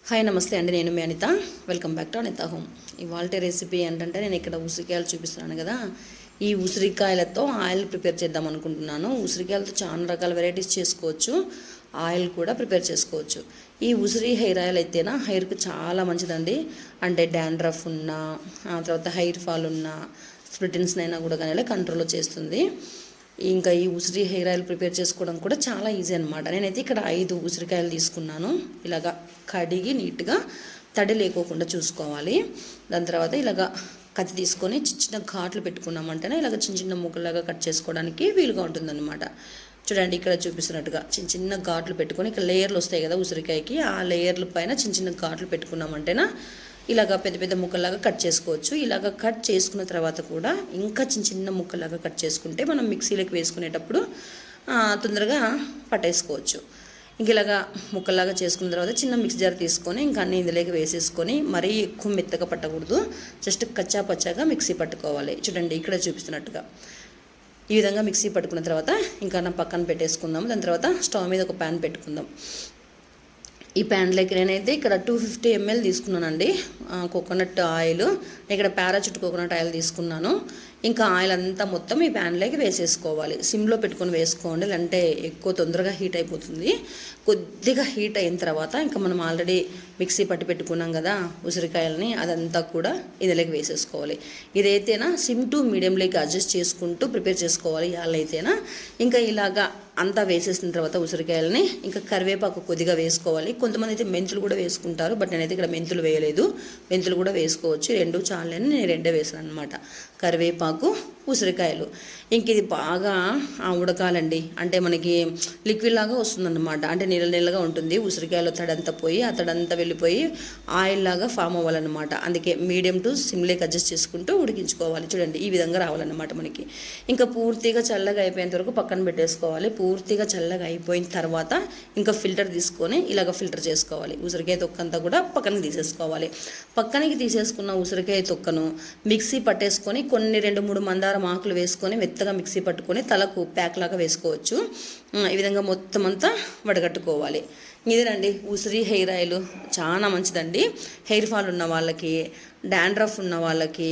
Hi నమస్తే అండి, నేను మీ Anitha. Welcome back to Anitha home. ఇవాళ రెసిపీ ఏంటంటే నేను ఇక్కడ ఉసిరికాయలు చూపిస్తున్నాను కదా, ఈ ఉసిరికాయలతో ఆయిల్ ప్రిపేర్ చేద్దాం అనుకుంటున్నాను. ఉసిరికాయలతో చాలా రకాల వెరైటీస్ చేసుకోవచ్చు, ఆయిల్ కూడా ప్రిపేర్ చేసుకోవచ్చు. ఈ ఉసిరి హెయిర్ ఆయిల్ అయితేనా హెయిర్కి చాలా మంచిదండి. అంటే డాండ్రఫ్ ఉన్నా, తర్వాత హెయిర్ ఫాల్ ఉన్నా, స్ప్లిటెన్స్నైనా కూడా కానీ కంట్రోల్లో చేస్తుంది. ఇంకా ఈ ఉసిరి హెయిర్ ఆయిల్ ప్రిపేర్ చేసుకోవడం కూడా చాలా ఈజీ అనమాట. నేనైతే ఇక్కడ 5 ఉసిరికాయలు తీసుకున్నాను. ఇలాగా కడిగి నీట్గా తడి లేకోకుండా చూసుకోవాలి. దాని తర్వాత ఇలాగా కత్తి తీసుకొని చిన్న చిన్న ఘాట్లు పెట్టుకున్నామంటేనే ఇలాగ చిన్న చిన్న ముక్కలాగా కట్ చేసుకోవడానికి వీలుగా ఉంటుందన్నమాట. చూడండి, ఇక్కడ చూపిస్తున్నట్టుగా చిన్న చిన్న ఘాట్లు పెట్టుకొని, ఇక్కడ లేయర్లు వస్తాయి కదా ఉసిరికాయకి, ఆ లేయర్ల పైన చిన్న చిన్న ఘాట్లు పెట్టుకున్నామంటేనా ఇలాగ పెద్ద పెద్ద ముక్కలాగా కట్ చేసుకోవచ్చు. ఇలాగ కట్ చేసుకున్న తర్వాత కూడా ఇంకా చిన్న చిన్న ముక్కలాగా కట్ చేసుకుంటే మనం మిక్సీలోకి వేసుకునేటప్పుడు తొందరగా పట్టేసుకోవచ్చు. ఇంక ఇలాగా ముక్కలాగా చేసుకున్న తర్వాత చిన్న మిక్స్ జార్ తీసుకొని ఇంకా అన్ని ఇందులోకి వేసేసుకొని, మరీ ఎక్కువ మెత్తగా పట్టకూడదు, జస్ట్ కచ్చా పచ్చాగా మిక్సీ పట్టుకోవాలి. చూడండి, ఇక్కడ చూపిస్తున్నట్టుగా ఈ విధంగా మిక్సీ పట్టుకున్న తర్వాత ఇంకా పక్కన పెట్టేసుకుందాము. దాని తర్వాత స్టవ్ మీద ఒక ప్యాన్ పెట్టుకుందాం. ఈ ప్యాన్లోకి నేనైతే ఇక్కడ 250 ml తీసుకున్నానండి కోకోనట్ ఆయిల్. ఇక్కడ పారాచూట్ కోకోనట్ ఆయిల్ తీసుకున్నాను. ఇంకా ఆయిల్ అంతా మొత్తం ఈ ప్యాన్లోకి వేసేసుకోవాలి. సిమ్లో పెట్టుకొని వేసుకోండి, అంటే ఎక్కువ తొందరగా హీట్ అయిపోతుంది. కొద్దిగా హీట్ అయిన తర్వాత ఇంకా మనం ఆల్రెడీ మిక్సీ పట్టి పెట్టుకున్నాం కదా ఉసిరికాయలని, అదంతా కూడా ఇందులోకి వేసేసుకోవాలి. ఇదైతేనా సిమ్ టు మీడియంలోకి అడ్జస్ట్ చేసుకుంటూ ప్రిపేర్ చేసుకోవాలి. వాళ్ళైతేనా ఇంకా ఇలాగా అంతా వేసేసిన తర్వాత ఉసిరికాయలని ఇంకా కరివేపాకు కొద్దిగా వేసుకోవాలి. కొంతమంది అయితే మెంతులు కూడా వేసుకుంటారు, బట్ నేనైతే ఇక్కడ మెంతులు వేయలేదు. మెంతులు కూడా వేసుకోవచ్చు, రెండు చాలని నేను రెండే వేసాను అనమాట. కరివేపాకు, ఉసిరికాయలు. ఇంక ఇది బాగా ఉడకాలండి. అంటే మనకి లిక్విడ్ లాగా వస్తుందన్నమాట. అంటే నీళ్ళగా ఉంటుంది. ఉసిరికాయలో తడంతా పోయి ఆ తడంతా వెళ్ళిపోయి ఆయిల్ లాగా ఫామ్ అవ్వాలన్నమాట. అందుకే మీడియం టు సిమ్లోకి అడ్జస్ట్ చేసుకుంటూ ఉడికించుకోవాలి. చూడండి, ఈ విధంగా రావాలన్నమాట మనకి. ఇంకా పూర్తిగా చల్లగా అయిపోయేంత వరకు పక్కన పెట్టేసుకోవాలి. పూర్తిగా చల్లగా అయిపోయిన తర్వాత ఇంకా ఫిల్టర్ తీసుకొని ఇలాగ ఫిల్టర్ చేసుకోవాలి. ఉసిరికాయ తొక్కంతా కూడా పక్కనకి తీసేసుకోవాలి. పక్కనకి తీసేసుకున్న ఉసిరికాయ తొక్కను మిక్సీ పట్టేసుకొని కొన్ని 2-3 మందారం ఆకులు వేసుకొని మెత్తగా మిక్సీ పట్టుకొని తలకు ప్యాక్ లాగా వేసుకోవచ్చు. ఈ విధంగా మొత్తం అంతా వడగట్టుకోవాలి. ఇదేనండి ఉసిరి హెయిర్ ఆయిల్, చాలా మంచిదండి. హెయిర్ ఫాల్ ఉన్న వాళ్ళకి, డాండ్రఫ్ ఉన్న వాళ్ళకి,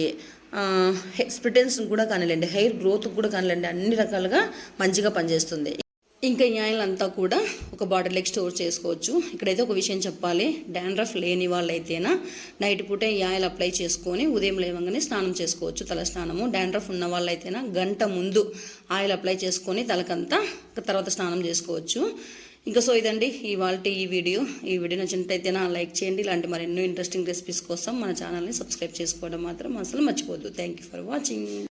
స్ప్లిటెన్స్ కూడా కానివ్వండి, హెయిర్ గ్రోత్ కూడా కానివ్వండి, అన్ని రకాలుగా మంచిగా పనిచేస్తుంది. ఇంకా ఈ ఆయిల్ అంతా కూడా ఒక బాటిల్లోకి స్టోర్ చేసుకోవచ్చు. ఇక్కడైతే ఒక విషయం చెప్పాలి, డాండ్రఫ్ లేని వాళ్ళైతేనా నైట్ పూట ఈ ఆయిల్ అప్లై చేసుకొని ఉదయం లేవగానే స్నానం చేసుకోవచ్చు, తల స్నానము. డాండ్రఫ్ ఉన్న వాళ్ళైతేనా గంట ముందు ఆయిల్ అప్లై చేసుకొని తలకంతా తర్వాత స్నానం చేసుకోవచ్చు. ఇంకా సో ఇదండి ఈ వీడియో నచ్చినట్టయితే లైక్ చేయండి. ఇలాంటి మరెన్నో ఇంట్రెస్టింగ్ రెసిపీస్ కోసం మన ఛానల్ని సబ్స్క్రైబ్ చేసుకోవడం మాత్రం అసలు మర్చిపోద్దు. Thank you for watching.